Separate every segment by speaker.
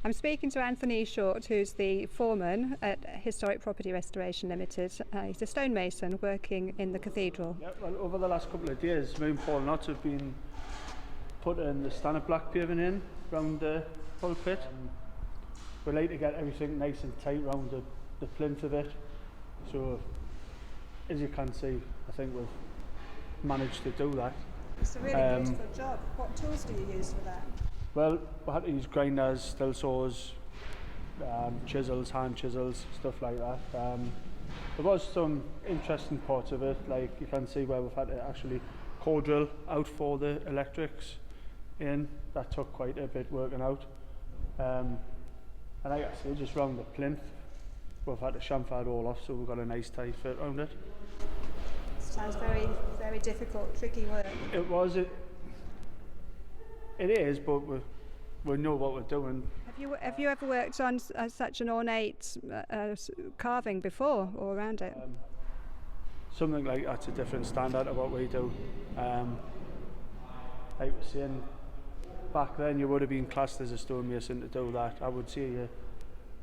Speaker 1: I'm speaking to Anthony Short, who's the foreman at Historic Property Restoration Limited. He's a stonemason working in the cathedral.
Speaker 2: Yeah, well, over the last couple of days, me and Paul Knott have been putting the standard black paving in around the pulpit. We like to get everything nice and tight around the plinth of it. So, as you can see, I think we've managed to do that.
Speaker 1: It's a really beautiful job. What tools do you use for that?
Speaker 2: Well, we had to use grinders, still saws, chisels, hand chisels, stuff like that. There was some interesting parts of it, like you can see where we've had to actually core drill out for the electrics in. That took quite a bit working out. And like I say, just round the plinth, we've had to chamfer it all off, so we've got a nice tight fit around it.
Speaker 1: Sounds very, very difficult, tricky work.
Speaker 2: It was. It is, but we know what we're doing.
Speaker 1: Have you ever worked on such an ornate carving before or around it?
Speaker 2: Something like that's a different standard of what we do. Like we're saying, back then you would have been classed as a stonemason to do that. I would say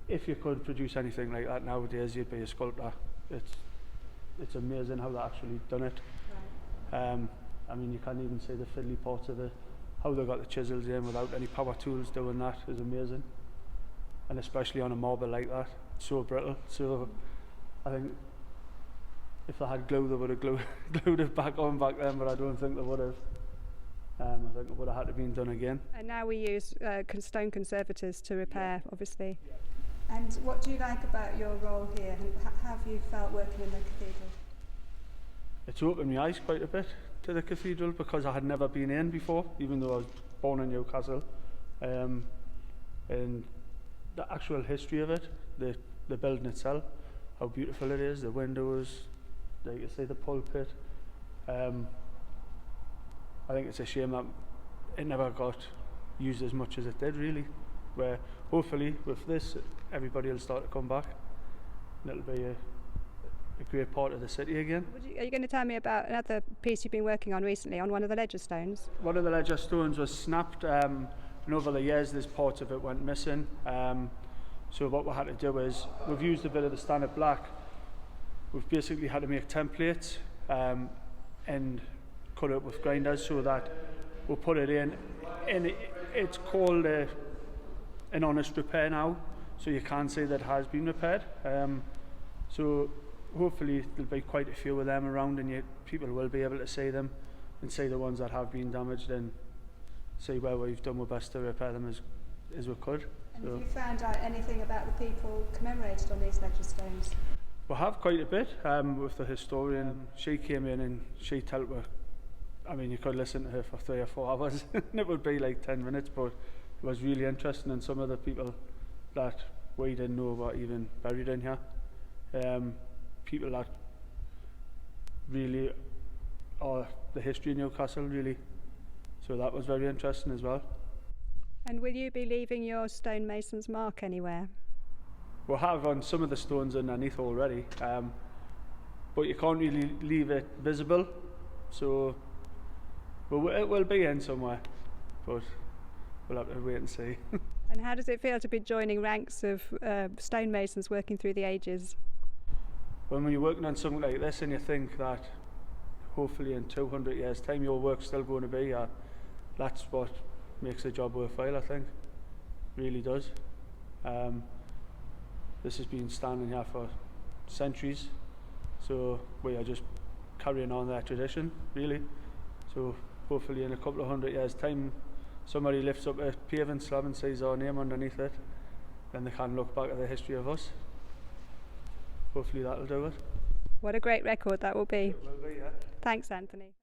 Speaker 2: if you could produce anything like that nowadays, you'd be a sculptor. It's amazing how they actually done it. Right. I mean, you can't even see the fiddly parts of it. How they got the chisels in without any power tools doing that is amazing. And especially on a marble like that, so brittle. So I think if they had glue, they would have glued it back on back then, but I don't think they would have. I think it would have had to been done again.
Speaker 1: And now we use stone conservators to repair, obviously. And what do you like about your role here, and how have you felt working in the cathedral?
Speaker 2: It's opened my eyes quite a bit to the cathedral because I had never been in before, even though I was born in Newcastle. And the actual history of it, the building itself, how beautiful it is, the windows, like you say, the pulpit. I think it's a shame that it never got used as much as it did, really. Where hopefully with this, everybody will start to come back, and it'll be a great part of the city again.
Speaker 1: Are you going to tell me about another piece you've been working on recently on one of the ledger stones?
Speaker 2: One of the ledger stones was snapped, and over the years this part of it went missing. So what we had to do is, we've used a bit of the standard black. We've basically had to make templates and cut it with grinders so that we'll put it in, and it's called an honest repair now, so you can see that it has been repaired. So hopefully there'll be quite a few of them around, and people will be able to see them and see the ones that have been damaged and see where we've done our best to repair them as we could.
Speaker 1: And have you found out anything about the people commemorated on these ledger stones?
Speaker 2: We have quite a bit with the historian. She came in and she told us, I mean, you could listen to her for 3 or 4 hours and it would be like 10 minutes, but it was really interesting, and some of the people that we didn't know were even buried in here. People that really are the history of Newcastle, really. So that was very interesting as well.
Speaker 1: And will you be leaving your stonemason's mark anywhere?
Speaker 2: We have on some of the stones underneath already, but you can't really leave it visible, so it will be in somewhere, but we'll have to wait and see.
Speaker 1: And how does it feel to be joining ranks of stonemasons working through the ages?
Speaker 2: When you're working on something like this and you think that hopefully in 200 years time your work's still going to be here, that's what makes the job worthwhile, I think. Really does. This has been standing here for centuries, so we are just carrying on that tradition, really. So hopefully in a couple of 100 years time somebody lifts up a paving slab and sees our name underneath it, then they can look back at the history of us. Hopefully that'll do it.
Speaker 1: What a great record that will be.
Speaker 2: It will be, yeah.
Speaker 1: Thanks, Anthony.